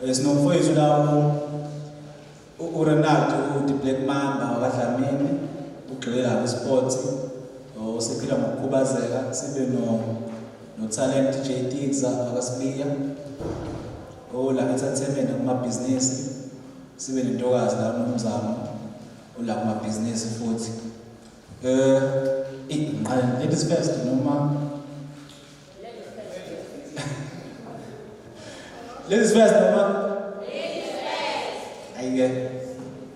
Sinomfowethu la Ronald, the Black Mamba, Dlamini, ugxila kwisports, osephila ngokukhubazeka, sibe no Talente Tikza Sibiya, la entertainment kuma-business, sibe nentokazi la Nomzamo la kuma-business futhi. Ladies first, noma? Ladies first, noma? Ayike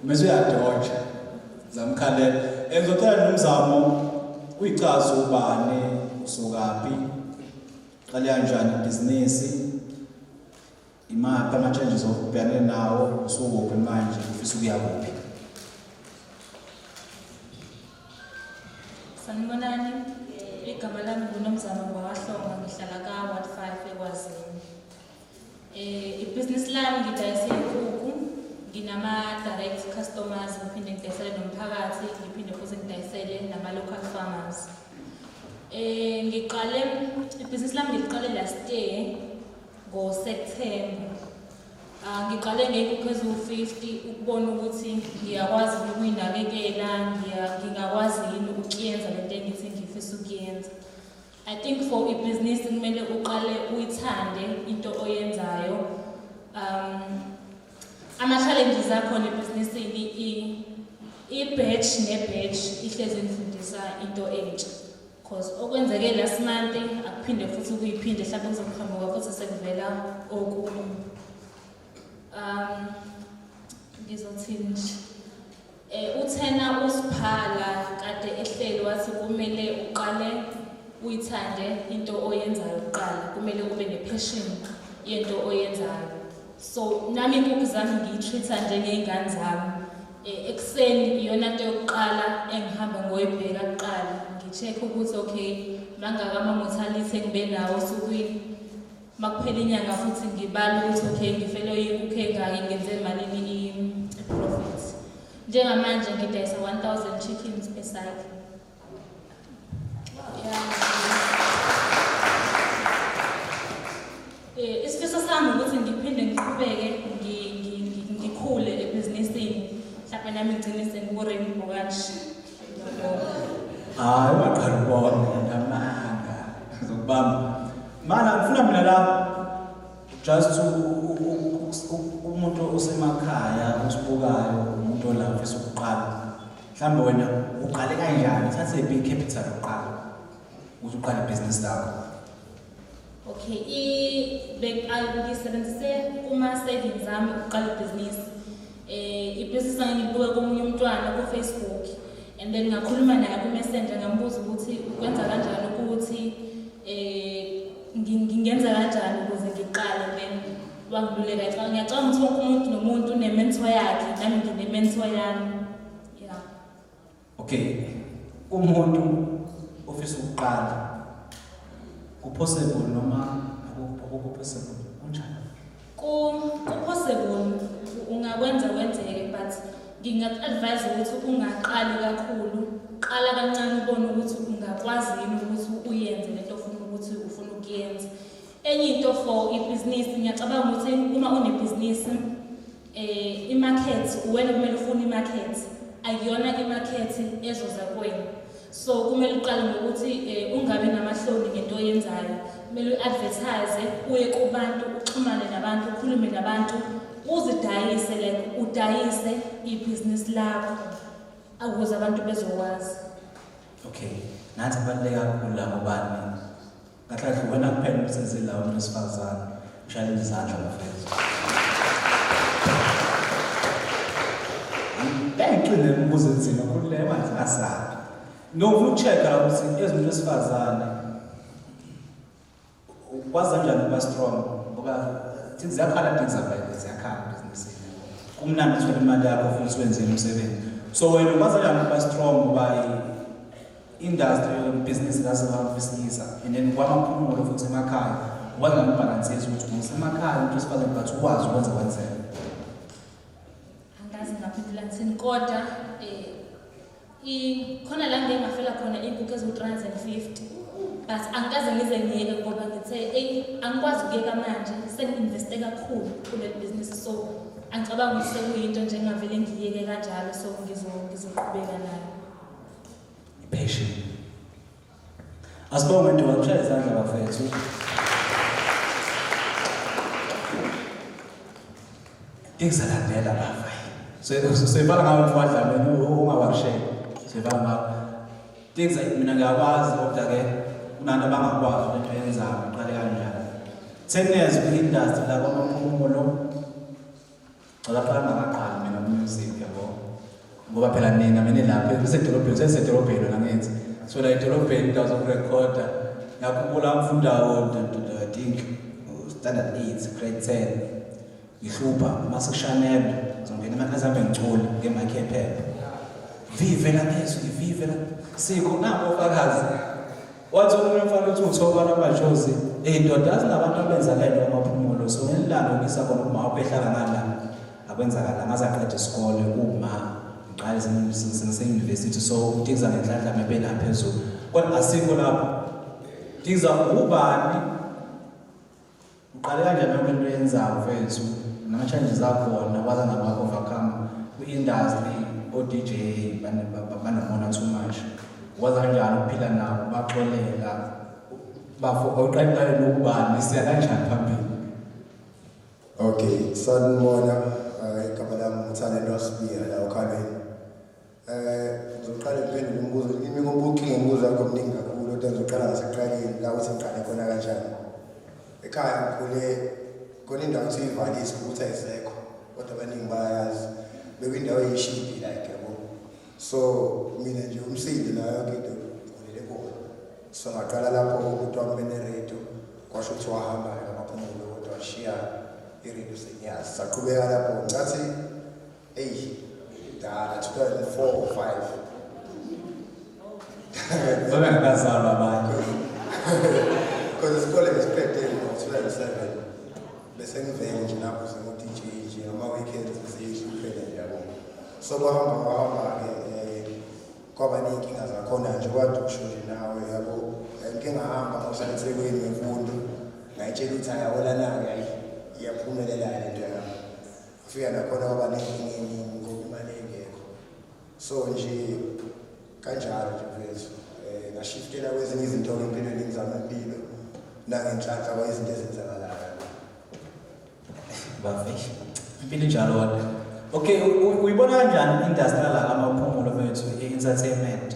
mase uyadotsha zamkhalela ngizocela Nomzamo uyichaza ubani usukaphi qale kanjani ibhizinisi imaphi ama-challenges obhekane nawo usukuphi manje ufisa ukuya kuphi. Sanibonani, igama lami nguNomzamo Hlongwa, ngihlala ka-Ward 5 eKwazini. Ibhizinisi lami ngidayisa inkukhu, nginama-direct customers, ngiphinde ngidayisele nomphakathi, ngiphinde futhi ngidayisele nama-local farmers. Ibhizinisi lami ngiliqale last year ngo-September. Ngiqale ngey'nkukhu eziwu-50 ukubona ukuthi ngiyakwazi ukuyinakekela, ngingakwazi yini ukuyenza lento engithi ngifisa ukuyenza. I think for ibhizinisi kumele uqale uyithande into oyenzayo. Ama-challenges akhona ebhizinisini i-batch ne-batch ihlezi ngifundisa into entsha. Because okwenzeke last month akuphinde futhi kuyiphinde mhlawumbe kuzoqhamuka futhi sekuvela okunye. Ngizothini nje uthena usiphala kade ehlelo wathi kumele uqale uyithande into oyenzayo kuqala, kumele ube ne-passion yento oyenzayo. So nami inkukhu zami ngiyi-treat-a njengey'ngane zami. Ekuseni iyona nto yokuqala engihamba ngoyibheka kuqala, ngi-check ukuthi okay mangaka ama-mortality engibe nawo osukwini. Makuphela inyanga futhi ngibala ukuthi okay ngifele inkukhu engaki ngenze malini i-profit. Njengamanje ngidayisa 1,000 chickens per cycle. Isifiso sami ukuthi ngiphinde ngiqhubeke ngikhule ebhizinisini. Mhlawumbe nami ngigcine sengiku-rainbow kanje. Hayi waqala ukubona ngamanga ngizokubamba. Mana ngifuna mina la just umuntu osemakhaya osibukayo, umuntu ola ufisa ukuqala. Mhlawumbe wena uqale kanjani? Uthathe i-big capital uqala ukuthi uqale ibhizinisi lakho. Okay, ngisebenzise kuma-savings ami ukuqala ibhizinisi. Ibhizinisi ngilibuke komunye umntwana ku-Facebook and then ngakhuluma naye ku-Messenger ngambuza ukuthi ukwenza kanjani ukuthi ngingenza kanjani ukuze ngiqale. Then wangiluleka ngiyacabanga ukuthi wonke umuntu nomuntu une-mentor yakhe, nami ngine-mentor yami. Yeah. Okay, umuntu ofisa ukuqala ku-possible noma akukho-possible kunjani? Ku-possible ungakwenza kwenzeke, but nginga-advise ukuthi ungaqali kakhulu, qala kancane ubone ukuthi ungakwazi yini ukuthi uyenze lento ufuna ukuyenza. Enye into for ibhizinisi ngiyacabanga ukuthi uma unebhizinisi i-market wena kumele ufune i-market, akuyona i-market ezoza kuwena. So kumele uqale ngokuthi ungabi namahloni ngento oyenzayo, kumele u-advertise, uye kubantu, uxhumane nabantu, ukhulume nabantu, uzidayise, like udayise ibhizinisi lakho ukuze abantu bezokwazi. Okay, nathi abaluleke kakhulu la ngobani kahle wena kuphela umsebenzi la umuntu wesifazane ushayela izandla bafethu. Ngicela imibuzo enzima khululeka manje asabi. Ngifuna ukuchecka ukuthi ezinto esifazane ukwazi kanjani ukuba strong ngoba thina ziyakhala Tikza vele ziyakhala business. Kumnandi uthola imali yakho futhi wenze umsebenzi. So wena ukwazi kanjani ukuba strong ngoba industry business kasebesilisa and then kwamaphumulo futhi emakhaya ukwazi ngambalansisa ukuthi usemakhaya umuntu wesifazane but ukwazi ukwenza kwenzeka. Angazi ngaphendula ngithini kodwa khona la ngingafela khona inkukhu eziwu-350 but angikaze ngize ngiyeke ngoba ngithe angikwazi ukuyeka manje sengi-investe kakhulu kule business so angicabanga ukuthi sekuyinto nje engavele ngiyeke kanjalo so ngizoqhubeka nayo. Patient. Asibonge into wakushaya izandla bafethu. Tikza landela bafai. So ibala ngawo mfadlamini ungawashaya. So ibala ngawo. Tikza mina ngiyakwazi kodwa ke kunanto abangakwazi into yenzayo iqale kanjani. 10 years kwi-industry la kwaMaphumulo. Ngaqala ngaqala mina music yabo. Ngoba phela nina mina lapha esedolobheni la ngenzi. So la edolobheni indawo zokurekhoda ngakhumbula mfundawo I think standard 8 grade 10 ngihlupa mase Chanel zongena emakhazabe ngicula ngemike ephepha vive la nezwi vive la siko nabo fakazi wathi umuntu mfana uthi uthoba labajozi indoda azinabantu abenza lento amaphumulo so ngelilanga ngisa khona uma waphehla ngala akwenzakala ngazaqeda isikole uma ngiqala sengise-university so Tikza ngenhlanhla mebela phezulu kodwa asikho lapho Tikza ubani uqale kanjani into yenzayo mfethu nama-challenges akhona waza ngama-overcome kwi-industry o-DJ banomona too much waza kanjani ukuphila nabo baxolela awuqale nokubani siya kanjani phambili. Okay, sanibona igama lami Talente Sibiya la ukhaleni. Ngizoqala ngiphendule umbuzo ngimbuzo yakho mningi kakhulu kodwa ngizoqala ngasekuqaleni la ukuthi ngiqale khona kanjani. Ekhaya ngikhule khona indawo ethi ivalisi ukuthi ayisekho kodwa abaningi bayayazi bekwindawo eyishibhi like yabo. So mina nje umsindi la yonke into ngikhulele khona. So ngaqala lapho ukuthi wami radio kwasho ukuthi wahamba ngamaphumulo kodwa washiya irido senyazi saqhubeka lapho ngathi dala 2004 or 5 Baba ngazalwa abanye because isikole ngisiqedile ngo-2007 bese ngivele nje lapho sengu-DJ nje ama-weekends ngisiyishiphelele yabo. So kwahamba-ke kwaba ney'nkinga zakhona nje kwade ukusho nje nawe yabo ngingahamba ngohlala eThekwini ngemfundo ngayitshela ukuthi ayawolana-ke iyaphumelela lento yami afika nakhona kwaba nenkinga eningi ngoba imali engekho so nje kanjalo nje mfethu ngashiftela kwezinye izinto-ke empilweni ngizamempilo nangenhlanhla kwayizinto ezenzakalayo bafesh impilo njalo wona. Okay, uyibona kanjani industry la amaphumulo bethu e-entertainment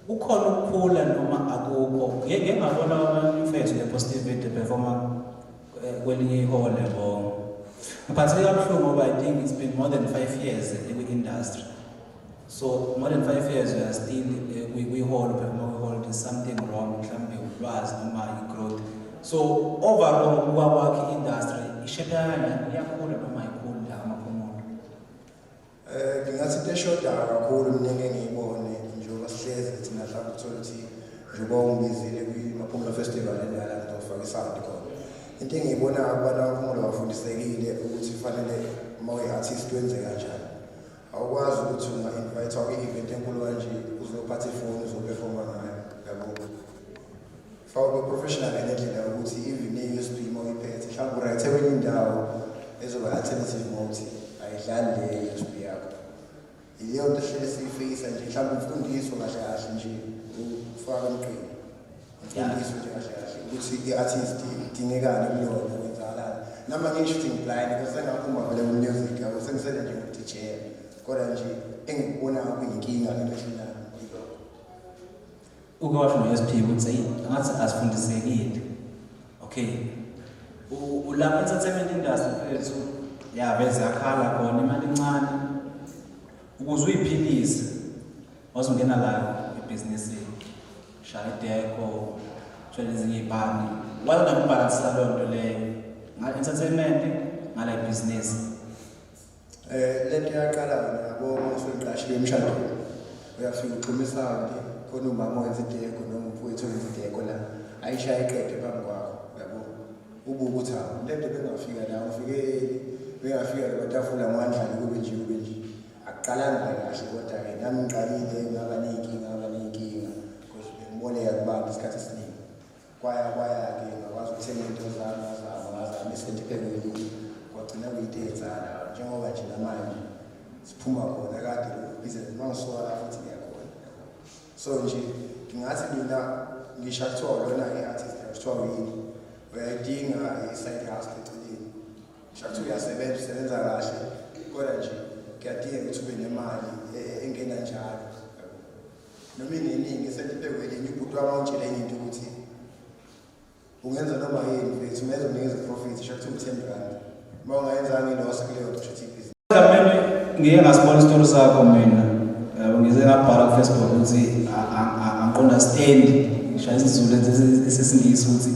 ukhona ukukhula noma akukho? Ngeke ngabona abafethu le-positive performer kwelinye ihole yabo ngiphatheke kabuhlungu ngoba I think it's been more than 5 years kwi-industry. So more than 5 years we are still we-hole performer there's something wrong mhlawumbe ulwazi noma i-growth. So overall kwakhe industry ishepe kanjani iyakhula noma ayikhuli la amaphumulo? Ngingathi into eshoda kakhulu mina engiyibone njengoba sihlezi thina mhlawumbe uthola ukuthi njengoba ungibizile kwi-Maphumulo Festival enala ngizofaka isound khona. Into engiyibona abantu abaphumulo bafundisekile ukuthi kufanele uma uyi-artist wenze kanjani. Awukwazi ukuthi unga-invite kwi-event enkulu kanje uzophatha ifoni uzoperforma ngayo yabo. Fawube professional ngendlela yokuthi even ne-USB uma uyiphethe mhlawumbe urayithe kwenye indawo ezoba alternative mode ayidlali le-USB yakho. Yiyo nto ehlele siyifisa nje mhlawumbe imfundiso kahle kahle nje ufaka emqini. Imfundiso nje kahle kahle ukuthi i-artist idingekani kulona kwenzakalani. Noma ngisho blind because sengaphuma vele mu-music yabo sengisele nje ngo-DJ kodwa nje engikubona kuyinkinga ngento ehlelana. Uke washo no-SP ukuthi angathi asifundisekile. Okay, ulapha entertainment industry fethu yaveze yakhala khona imali encane ukuze uyiphilise wazongena la ebhizinisini shaya ideko shaya ezinye iy'bani wala nokubhalansisa leyo nto leyo nga-entertainment ngala ibhizinisi. Lento yaqala nabo usuyiqashile emshadweni uyafika uxhuma isawundi khona umama wenza ideko noma umfowethu wenza ideko la ayishaya iqede phambi kwakho yabo ubuke ukuthi lento bengafika la bengafika kwatafula ngwandlala kube nje akuqalanga kahle kodwa-ke nami ngiqalile ngaba ney'nkinga because bengiboleka kubantu isikhathi esiningi kwaya-ke ngakwazi ukuthenga into zami ngazama esentiphelweni kwagcina into ey'thanda njengoba nje namanje siphuma khona kade business mangisoka la futhi ngiyakhona. So nje ngingathi mina ngisho kuthiwa lona i-artist kuthiwa yini uyayidinga i-side hustle eceleni. Ngisho kuthiwa uyasebenza kahle kodwa nje kuyadinga ukuthi ube nemali engena njalo. Noma iningi sentipekwelinye ubhuti wami awutshele enye into ukuthi ungenza noma yini mfethu ungenza unikeza profit ngisho kuthiwa u-10 rand. Uma ungayenzanga iloss kuleyo nto kusho ukuthi ibhizinisi. Dlamini ngike ngasibona isitori sakho mina. Ngize ngabhala ku-Facebook ukuthi angiqonda stand ngisho isiZulu esesingisi ukuthi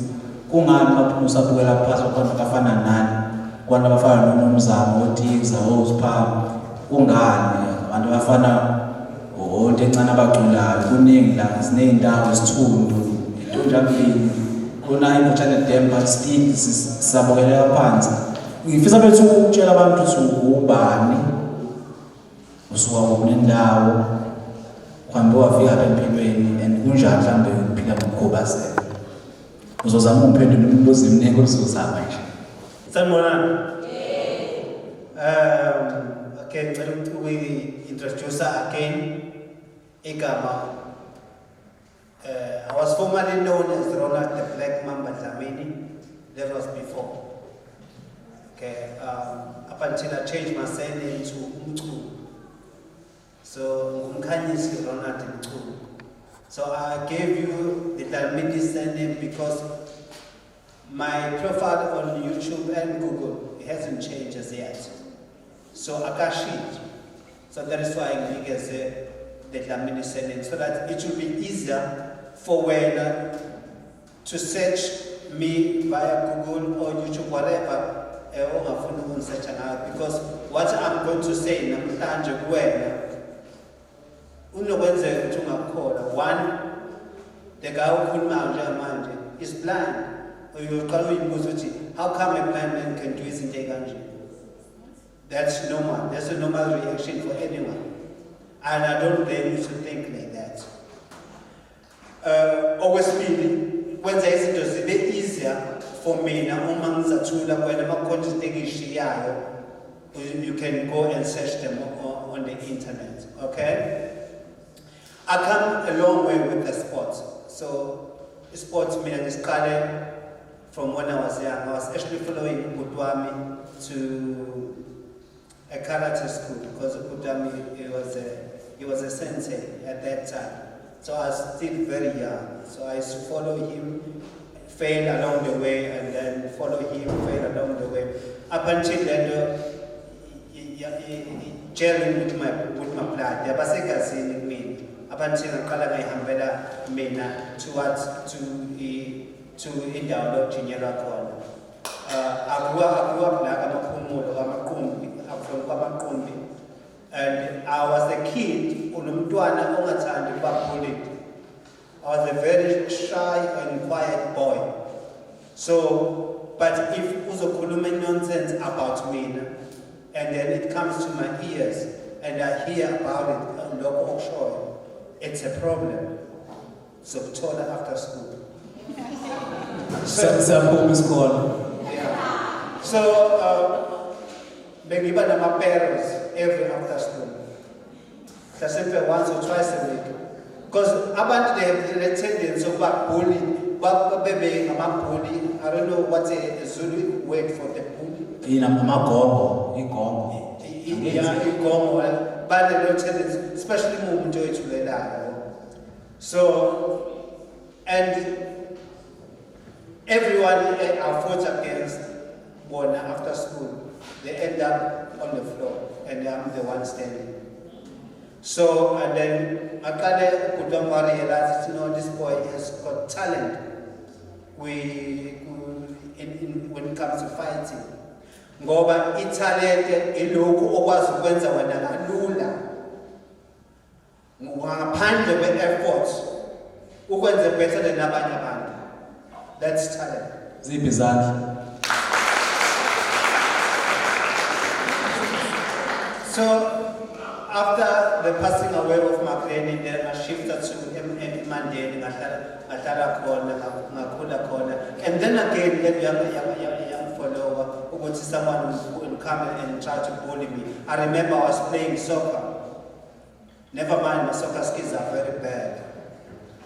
kungani Maphumulo usabukela phasi kwabantu abafana nani, kwabantu abafana noNomzamo, Tikza, oZiphawu, kungani abantu abafana onke encane abaculayo kuningi la siney'ndawo esithundu into njalo khona imutshane dem but still sisabukelela phansi. Ngifisa bethu ukutshela abantu ukuthi ubani usuka kunendawo kwambe wafika apha empilweni and kunjani mhlambe ukuphila ngokukhubazeka. Uzozama umphendula imibuzo eminingi uzozama nje. Sanibonani. Okay, ngicela ukuthi introduce again igama. I was formerly known as Ronald the Black Mamba Dlamini. That was before. Okay, up until I changed my surname to Mkhize. So Mkhize Ronald Mkhize. So I gave you the Dlamini surname because my profile on YouTube and Google hasn't changed as yet. So I got shit. So that is why I give the Dlamini surname so that it will be easier for when to search me via Google or YouTube, whatever. Because what I'm going to say namhlanje kuwena unokwenzeka ukuthi ungakhona. One, the guy okhulumayo njengamanje is blind. Uyoqala uyibuza ukuthi how come a blind man can do izinto ekanje? That's normal. That's a normal reaction for anyone. And I don't blame you to think like that. Okwesibili, kwenza izinto zibe easier for mina uma ngizathula kwena ama-content engishiyayo, you can go and search them on the internet, okay? I come a long way with the sports. So sports mina ngisiqale from when I was young. I was actually following Ubudwami to a karate school because Ubudwami he was a sensei at that time. So I was still very young. So I used to follow him, fail along the way, and then follow him, fail along the way. Up until then, gelling with my blood. There was a gazine in me. Up until I hambela mina towards to India General Corner. I grew up like Maphumulo, I'm from Maphumulo. And I was a kid, I was a very shy and quiet boy. So, but if uzokhuluma nonsense about me, and then it comes to my ears, and I hear about it on local show, it's a problem. So, after school. So, maybe my parents every after school. That's simply once or twice a week. Because about they have the tendency of bully, baby, bully. I don't know what's a Zulu word for the bully. In a magongo, igongo. Yeah, igongo. But the no tendency, especially when we to the life. So, and everyone I fought against one after school, they end up on the floor, and I'm the one standing. So, and then Makale Kudamari realized, this boy has got talent when it comes to fighting. Ngoba italente ilokhu okwazi ukwenza wena kalula. Ngaphandle kwe-effort ukwenze better than abanye abantu. That's talent. Ziphi izandla? So, after the passing away of my granny, then I shifted to Mandela, and then again, let young follower, who was someone who would come and try to bully me. I remember I was playing soccer. Never mind, my soccer skills are very bad.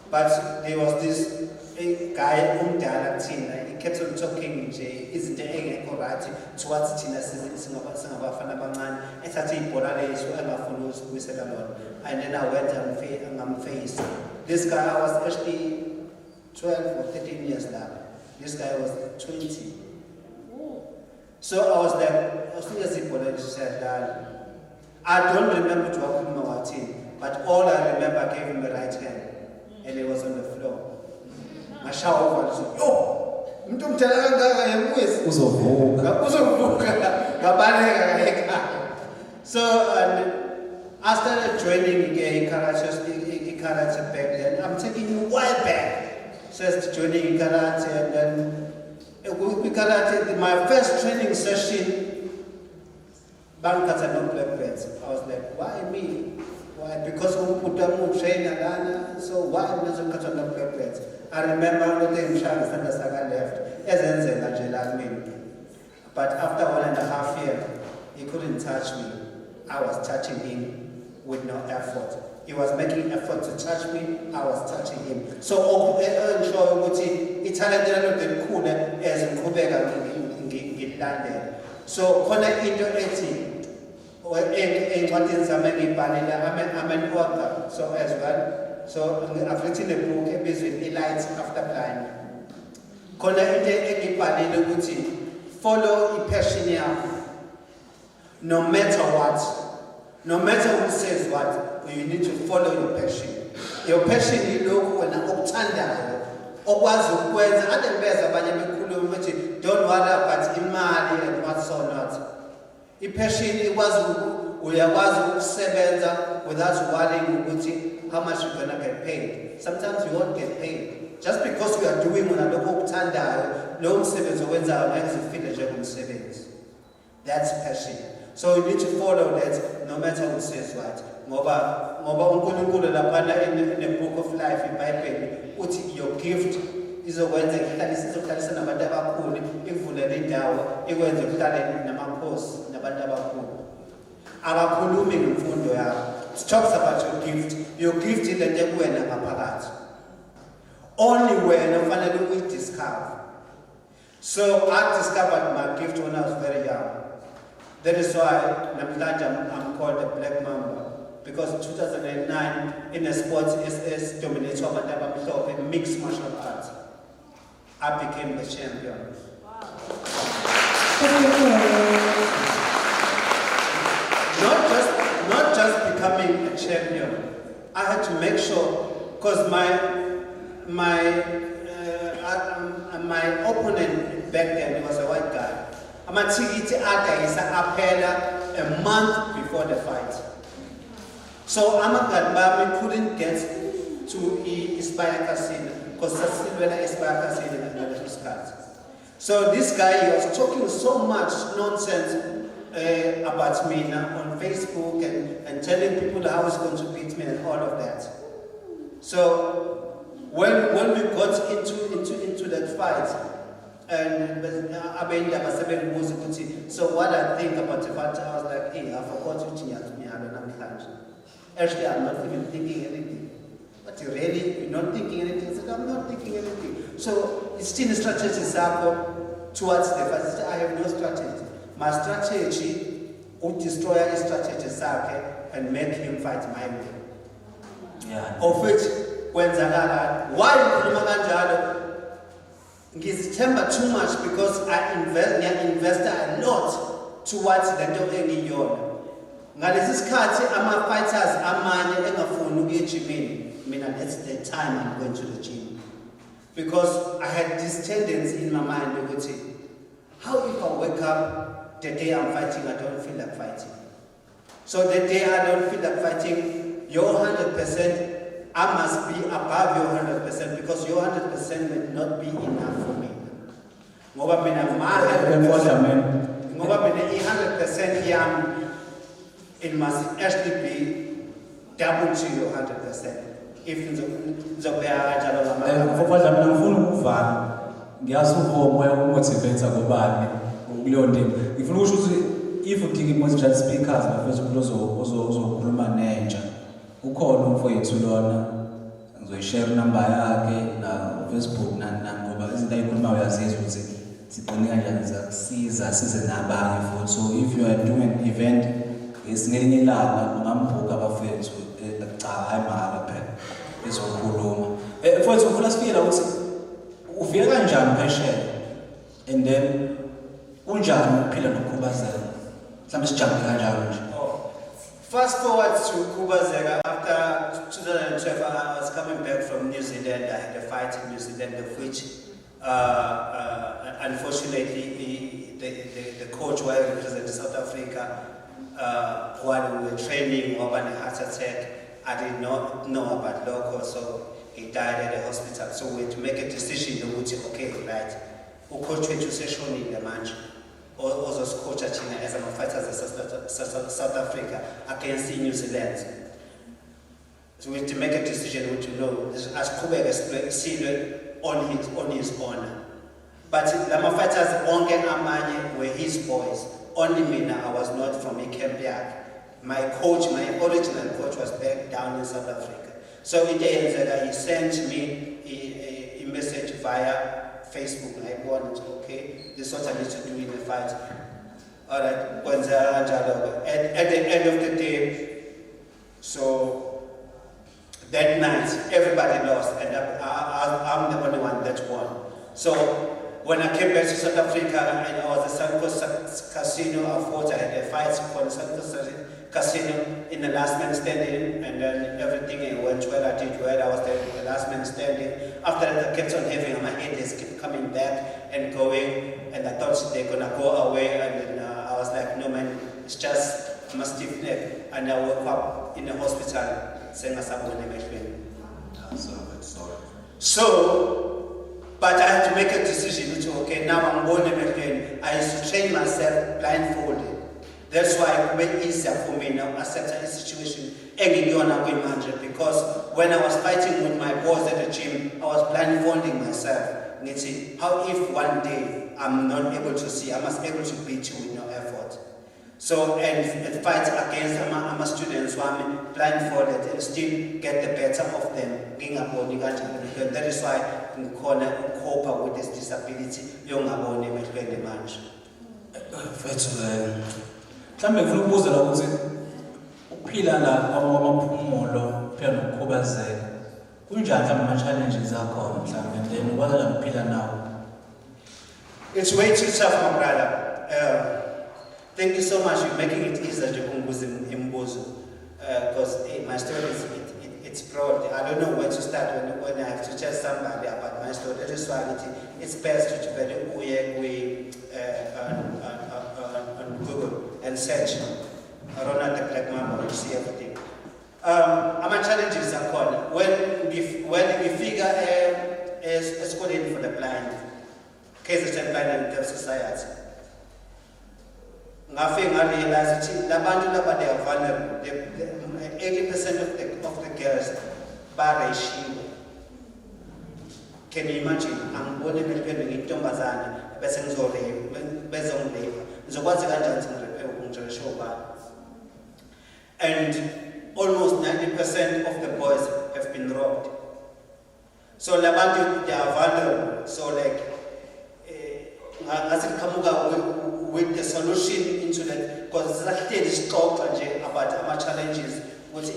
But there was this guy, he kept on talking, isn't there towards Tina, and then I went and faced. This guy, I was actually 12 or 13 years now. This guy was 20. So I was like, I don't remember dropping my team, but all I remember, I gave him the right hand, and it was on the floor. My shower was, yo, so I started training again, karate back then. I'm taking you way back. Just joining karate, and then we karate. My first training session, bankata no black belts. I was like, why me? Why? Because we put them trainer, so why am I not no black belts? I remember the time Saga left, but after 1.5 years, he couldn't touch me. I was touching him with no effort. He was making effort to touch me, I was touching him. So, it's talented cool as in Quebec in London. So, when I into or in what is I'm an author, so as well. So I've written a book, a business elites after blind. Follow a passion. No matter what, no matter who says what, you need to follow your passion. Your passion, you know, when I'm uptanda, or was when other bears are don't worry about imali and what's or not. A passion, it was we are seven without worrying how much you're gonna get paid. Sometimes you won't get paid. Just because we are doing on a local tanda, long sevens or when's our next finish savings. That's passion. So you need to follow that no matter who says what. In the book of life, in Bible, your gift is a when the it talks about your gift. Your gift is the only when finally we discover. So I discovered my gift when I was very young. That is why I'm called the Black Mamba. Because in 2009, in the sports SS dominator of mixed martial arts, I became the champion. Wow. Not just becoming a champion. I had to make sure, because my opponent back then was a white guy. A month before the fight. So Amagadbami couldn't get to Sibiya Casino because Sibiya Casino and another card. So this guy was talking so much nonsense about me on Facebook and telling people how he's going to beat me and all of that. So when we got into that fight, and so what I think about the fight, I was like, hey, I forgot to actually, I'm not even thinking anything. But really, you're not thinking anything? I said, I'm not thinking anything. So it's still a strategy towards the fight. I have no strategy. My strategy would destroy his strategy and make him fight my way. Yeah. Of which, when Zagala, why Ngizithemba too much because I invest a lot towards the Dogengi Yona. Ngalesi sikhathi ama-fighters amanye engafuni ukuya ejimini, mina that's the time I'm going to the gym. Because I had this tendency in my mind ukuthi, how if I wake up the day I'm fighting, I don't feel like fighting. So the day I don't feel like fighting, your 100%, I must be above your 100% because your 100% may not be enough for me. Ngoba mina my 100%, ngoba mina 100% yami, it must actually be double to your 100%. If ngizobheka kanjalo ngamanye. For Dlamini ngifuna ukuvana. Ngiyazi umoya umotivator ngobani kuleyo ndima. Ngifuna ukusho ukuthi if udinga i-motivational speakers bafethu umuntu ozokhuluma nentsha ukhona umfowethu lona ngizoyishare inamba yakhe na Facebook nami ngoba izinto ayikhuluma uyazizwa ukuthi siqine kanjani zakusiza size nabanye futhi. So if you are doing an event ngelinye ilanga ungambhuka abafethu cha hayi mahhala phela ezokhuluma mfowethu ufuna sifikela ukuthi ufike kanjani phesheya and then unjani ukuphila nokukhubazeka mhlawumbe sijabule kanjalo nje. Fast forward to Kubazega. After 2012, I was coming back from New Zealand. I had a fight in New Zealand, of which, unfortunately, the coach who represented South Africa, while we were training, had a heart attack. I did not know about local, so he died at the hospital. So we had to make a decision. Okay, right. Who coach which session in the match? Also coach China as a fighter South Africa against New Zealand. So we had to make a decision which as Kubek on his own. But the fighters onge amanye were his boys. Only me now, I was not from Ikembiak. My original coach was back down in South Africa. So he sent me a message via Facebook. I wanted, okay, this is what I need to do in the fight. All right, at the end of the day, so that night everybody lost, and I'm the only one that won. So when I came back to South Africa and I was at Santos Casino, I had a fight for Santos Casino in the last man standing, and then everything went well. I did well. I was the last man standing. After that, I kept on having my headaches, kept coming back and going, and I thought they're gonna go away, and then I was like, no man, it's just my stiff neck. And I woke up in the hospital saying, so, but I had to make a decision, which okay, now I'm going again. I used to train myself blindfolded. That's why it was easier for me now to accept the situation because when I was fighting with my boss at the gym, I was blindfolding myself. How if one day I'm not able to see, I must be able to beat you with no effort. So, and fight against my students who are blindfolded and still get the better of them. And that is why I'm going to cope with this disability. Mhlawumbe ngifuna ukubuza la ukuthi ukuphila la kwamaphumulo phela nokukhubazeka kunjani mhlawumbe ama-challenges akhona mhlawumbe then ukwazi ukuphila nawo. It's way too tough, my brother. Thank you so much for making it easier to imbuzo because my story it's broad. I don't know where to start when I have to tell somebody about my story. That is why it's best to on Google and search Ronald the Black Mamba, you see everything. My challenges are called when we figure a school in for the blind, cases of blind and deaf society. I realize that they are vulnerable. 80% of the girls are racial. Can you imagine? I'm going to be in Tombazana, and almost 90% of the boys have been robbed. So they are vulnerable. So with the solution into that, because it's talk about our challenges with so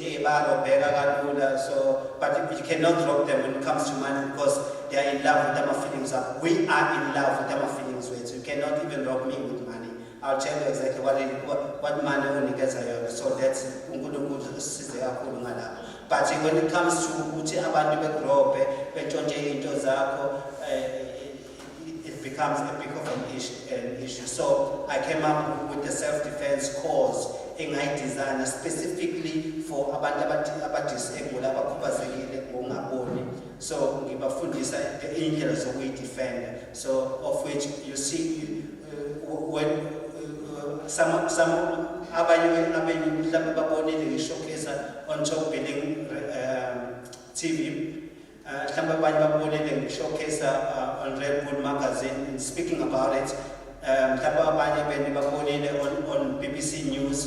but you cannot drop them when it comes to money because they are in love with our feelings. We are in love with our feelings, so you cannot even rob me with money. I'll tell you exactly what money only gets here. So that's but when it comes to it becomes a big of an issue. So I came up with the self-defense course in I design specifically for disabled, so the angels of we defend. So of which you see when some showcase on top building TV. Showcase on Red Bull magazine, speaking about it. mhlawumbe abanye bene babonile on BBC News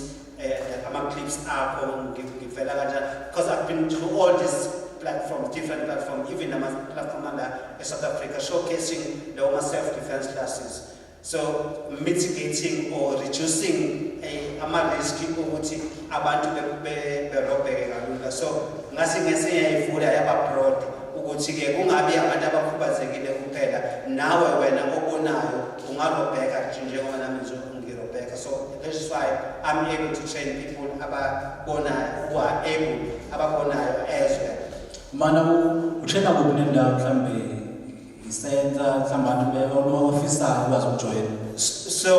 ama clips apho ngivela kanjani because I've been through all these platforms, different platforms, even ama platform in South Africa showcasing the self-defense classes. So mitigating or reducing ama-risk ukuthi abantu berobheke kalula. So ngase ngiyayivula yaba broad ukuthi ke kungabi abantu abakhubazekile kuphela, nawe wena obonayo ungarobheka njengoba nami ngirobheka. So that's why I'm able to train people ababonayo who are able ababonayo as well. Mana utraina ngokunendawo mhlambe isenta mhlawumbe abantu officer ukwazi ukujoin. So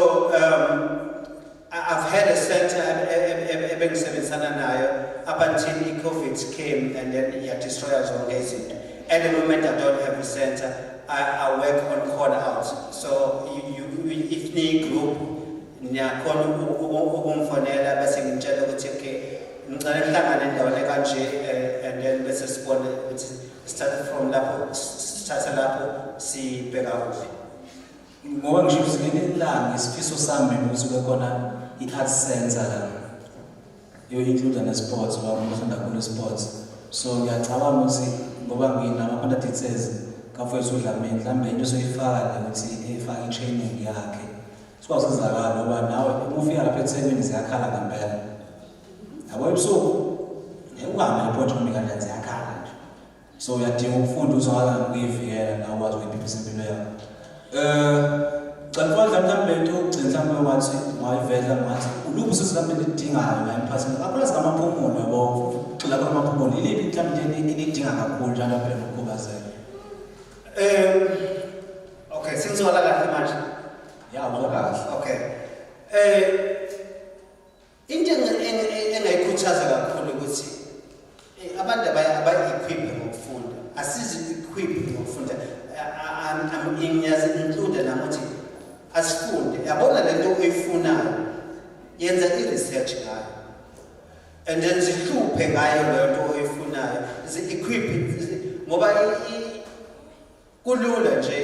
I've had a center ebengisebenzisana nayo up until COVID came and then destroyed zonke izinto. At the moment I don't have a center. I work on call out. So if need group niyakhona ukumfonela bese ngitshela ukuthi okay ngicela uhlangane endaweni kanje and then bese sibone ukuthi start from lapho sibheka kuphi. Ngoba ngisho ngelinye isifiso sami ukuthi kube khona i-arts center la. You include an sports or ngifunda khona sports. So ngiyacabanga ukuthi ngoba nginama contacts kafowethu Dlamini mhlambe into soyifaka ukuthi efake training yakhe. Sikwazi ukuzakala ngoba nawe ufika lapha eThekwini ziyakhala ngempela. Yabo ebusuku uhambe lephoto kanjani ziyakhala nje. So uyadinga ukufunda uzokwazi ukuyivikela nawe ukwazi ukuyiphiphisa impilo yakho. Canifona mhlambe into ugcina mhlambe wathi mayivela ngathi uluphi usizo mhlambe lidingayo la emphakathini. Akulazi ngamaphumulo yabo uxila kwamaphumulo iliphi mhlambe elidinga kakhulu njalo phela ukukhubazeka. Okay, sinzwala kahle manje. Yeah, uzwakahle. Okay. Into engayikhuthaza kakhulu ukuthi abantu abayi-equip ngokufunda. Asizi equip ngokufunda. Ngiyazi include namuthi asifunde. Yabona lento oyifunayo. Yenza i-research ngayo. And then zihluphe ngayo lento oyifunayo. Zi-equip ngoba kulula nje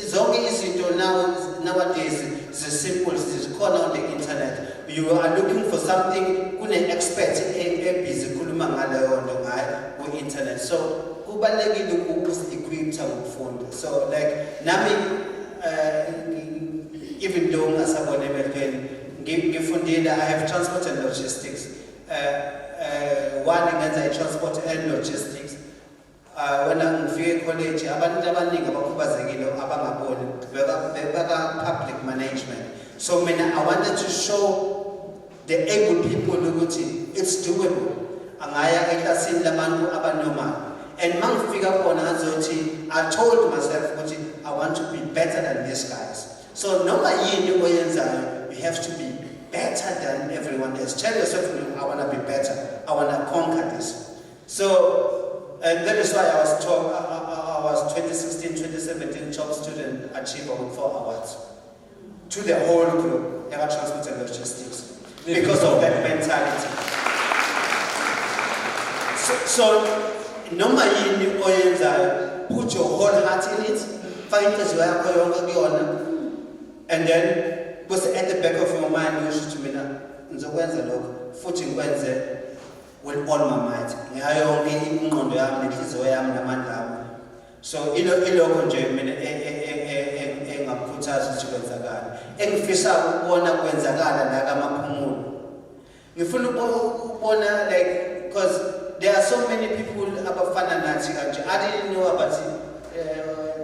zonke izinto nowadays simple zikhona on the internet. You are looking for something kune-expert busy khuluma ngaleyo nto ngayo ku-internet. So kubalulekile ukuzi-equipta ngokufunda. So like nami even though ngasabona emehlweni ngifundile, I have transport and logistics. One ngenza i-transport and logistics. When ngifike college abantu abaningi abakhubazekile abangaboni beka public management. So mina I wanted to show the able people ukuthi it's doable. Angaya eklasini labantu abanormal. And mangifika khona ngazothi I told myself ukuthi I want to be better than these guys. So noma yini oyenzayo you have to be better than everyone else. Tell yourself I want to be better. I want to conquer this. So and that is why I was 2016, 2017 top student achiever with 4 awards to the whole group, Air Transport and Logistics, because of that mentality. So noma yini oyenzayo, put your whole heart in it, find inhliziyo yakho yonke kuyona, and then because at the back of your mind you should mina ngizokwenza lokho futhi ngikwenze with all my might. Ngayo yonke ingqondo yami nenhliziyo yami namandla ami. So ilokho nje mina engakukhuthaza ukuthi kwenzakala. Engifisa ukubona kwenzakala la kaMaphumulo. Ngifuna ukubona like because there are so many people abafana nathi kanje. I didn't know about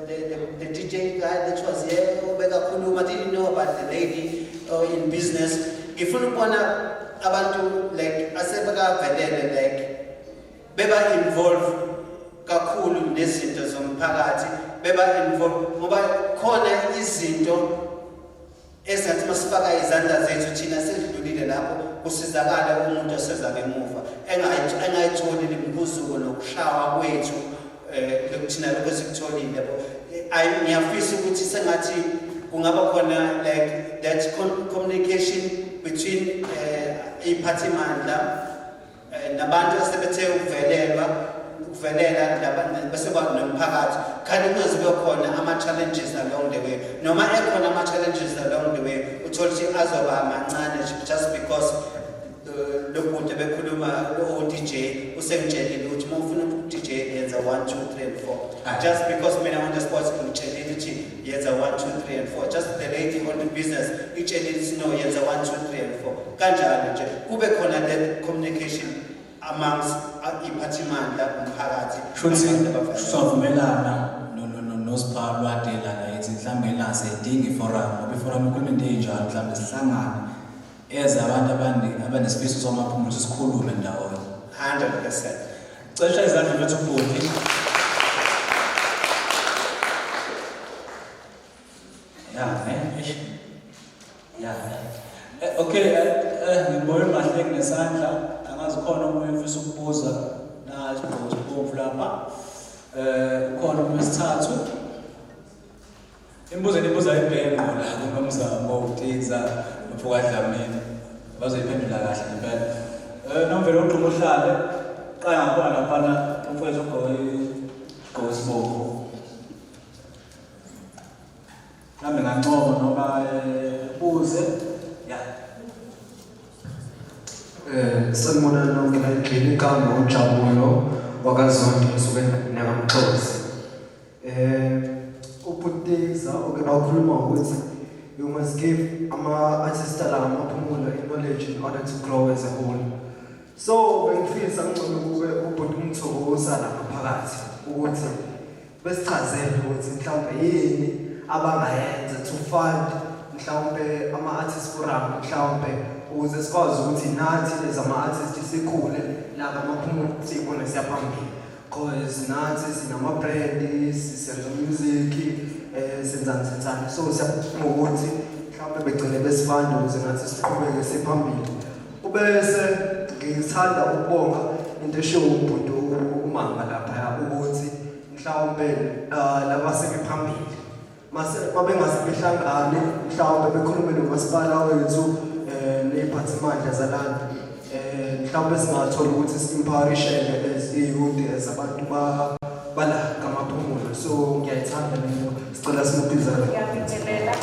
the DJ guy that was here obeka khuluma. I didn't know about the lady in business. Ngifuna ukubona abantu like asebekavelele like beba involve kakhulu nezinto zomphakathi, beba involve ngoba khona izinto esathi masifaka izandla zethu thina sedlulile lapho kusizakala umuntu oseza ngemuva engayitholi lembuzuko nokushawa kwethu lokuthina lokho sikutholile yabo. Ngiyafisa ukuthi sengathi kungaba khona like that communication between iphathimandla nabantu asebethe ukuvelelwa ukuvelela bese kwathi nomphakathi khani kungazibe khona ama-challenges along the way noma ekhona ama-challenges along the way uthola ukuthi azoba mancane just because lo muntu bekhuluma o-DJ usengitshelile ukuthi uma ufuna u-DJ yenza 1, 2, 3 and 4 just because mina on the spot ngitshelile ukuthi yenza 1, 2, 3 and 4 just the lady on the business itshelile ukuthi no yenza 1, 2, 3 and 4 kanjalo nje kube khona that communication amongst iphathimandla umphakathi shuthi sovumelana nosipha lwadela la ethi mhlambe la sedinga iforum ngoba iforum ikhona into enjalo mhlambe sihlangane eza abantu abanesifiso somaphumulo sisikhulume ndawonye 100%. Cesha izandla lethu kubudi. Okay, ngibona mahle kunesandla angazi khona umuntu ufisa ukubuza na isibhozo lapha. Khona umuntu wesithathu. Imbuzo ibhengo la kuNomzamo Tikza mfuka Dlamini. Bazoyiphendula kahle impela. Nomvele uqhuma uhlale qaya ngapha laphana umfowethu ugqosiboko. Nami ngancoma noma buze ya. Sanibona nonke la endlini igama uJabulo wakaZondi usuke namaXhosa. Tikza bakhuluma ukuthi you must give ama-artist la Maphumulo knowledge in order to grow as a whole. So bengifisa ngcono kube ubhuti umthokoza la ngaphakathi ukuthi besichazele ukuthi mhlawumbe yini abangayenza to fund mhlawumbe ama-artist forum mhlawumbe ukuze sikwazi ukuthi nathi lezi ama-artist sikhule laba Maphumulo siyibone siyaphambili. Because nathi sinama-brand, sisenza music, senzani. So siyabona ukuthi mhlawumbe begcine besifanda ukuze nathi siqhubeke siphambili. Ubese ngithanda ukubonga into esho ubhuti uMamba lapha ukuthi mhlawumbe laba sebephambili. Mase mabengase behlangane mhlawumbe bekhulume nomasipala wethu neziphathimandla zalana. Mhlawumbe singathola ukuthi simparishele as youth as abantu bala kaMaphumulo. So ngiyayithanda mina sicela simukizana. Ngiyabingelela.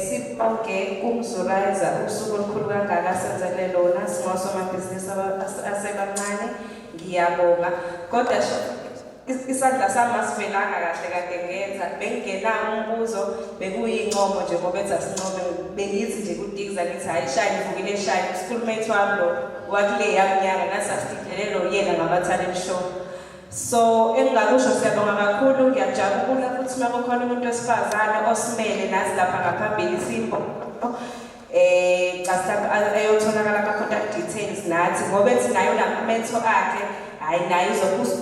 Sibonke kumzurayza usuku olukhulu kangaka senzele lona singosomabhizinisi asebancane ngiyabonga kodwa isandla sami asivelanga kahle kade ngenza bengingenawo umbuzo bekuyincomo nje ngoba ethi asincome bengithi nje kuTikza ngithi hayi shine ivukile shine schoolmate wami lo wakule yaminyaka nasasihlelelo yena ngama-talent show. So engingakusho siyabonga kakhulu ngiyajabula futhi makukhona umuntu wesifazane osimele nathi lapha ngaphambili simbo ayotholakala ama-contact details nathi ngoba ethi nayo nama-mentor akhe hayi naye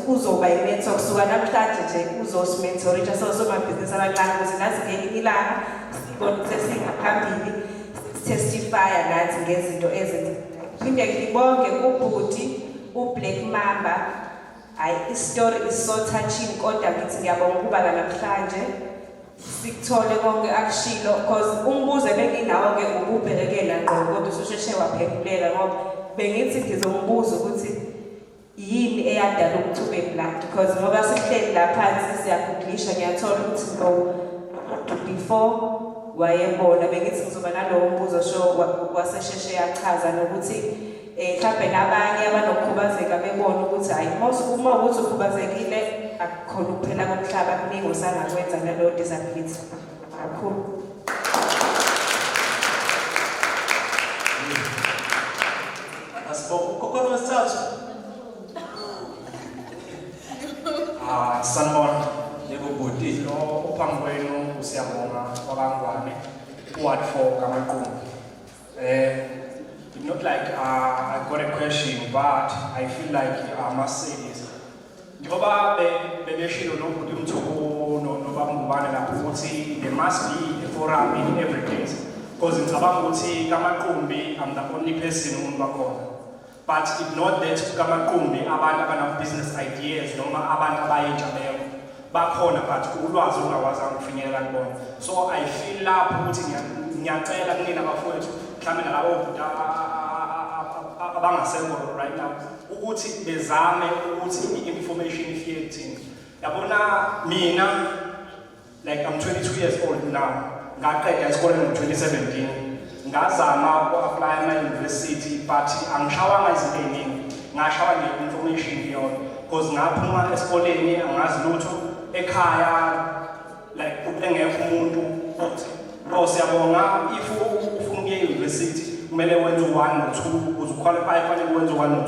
uzoba i-mentor kusuka namhlanje nje uzosimentorisha somabhizinisi abancane ukuze nathi ngelinye ilanga sibone ukuthi singaphambili testifya nathi ngezinto ezinhle. Phinde ngibonge kubhuti uBlack Mamba. Story is so touching kodwa ngithi ngiyabonga ukuba la namhlanje sikuthole konke akushilo because umbuzo benginawo ke ukubherekela ngqo kodwa ususheshe waphendulela ngoba bengithi ngizombuza ukuthi yini eyadala ukuthi ube black because ngoba sihleli la phansi siyaguglisha ngiyathola ukuthi no before wayebona bengithi ngizoba nalowo mbuzo show wasesheshe yachaza nokuthi mhlawumbe nabanye abanokukhubazeka bebona ukuthi hayi uma ukuthi ukhubazekile akukhona ukuphela komhlaba kuningi usangakwenza nalo disability kakhulu. Kokona wesithathu. Sanibona. Yebo bhuti. Lo uphambi kwenu usiyabonga kwabangwane uward 4 kaMaqumbu. Not like I got a question, but I feel like I must say this. Njoba bebeshilo nokuthi umthoko nobabungubane lapho ukuthi there must be a forum in every place. Because ngicabanga ukuthi kaMaqumbi I'm the only person umuntu bakhona. But ignore that kaMaqumbi abantu abana business ideas noma abantu abayentsha leyo bakhona but ulwazi ungawazanga ukufinyelela kubona. So I feel lapho ukuthi ngiyacela kunina bafowethu mhlawumbe nalabo abangasekho right now ukuthi bezame ukuthi i-information ifike kuthina. Yabona mina, like I'm 22 years old now, ngaqeda isikole ngo-2017, ngazama uku-apply ama-university but angishawanga izinto ey'ningi, ngashawa nge-information yona because ngaphuma esikoleni angazi lutho ekhaya, like engekho umuntu othi siyabonga if ufuna ukuya e-university kumele wenze 1 no 2 ukuze uqualify kufanele wenze 1 no 2.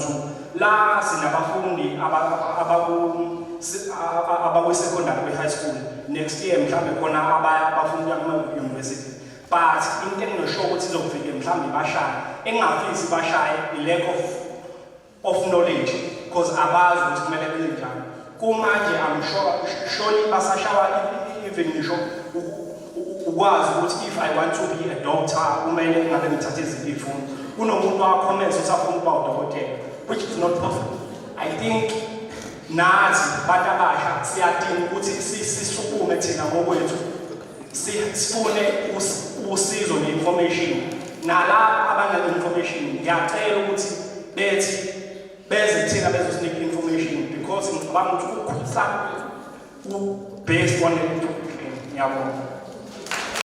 La sinabafundi abakwi-secondary kwi-high school next year mhlawumbe khona abafunda kuma-university but into enginosho ukuthi izofike mhlawumbe bashaye engingafisi bashaye i-lack of knowledge because abazi ukuthi kumele benze njani. Kumanje I'm sure basashawa even ngisho ukwazi ukuthi if I want to be a doctor kumele ngabe ngithathe iziphi izifundo. Kunomuntu wakhomesa usafuna ukuba udokotela, which is not possible. I think nathi bantu abasha siyadinga ukuthi sisukume thina ngokwethu sifune usizo ne-information. Nalabo abane-information ngiyacela ukuthi beze thina bezosinika information because ngicabanga ukuthi ukukhulisana based on the information. Ngiyabonga.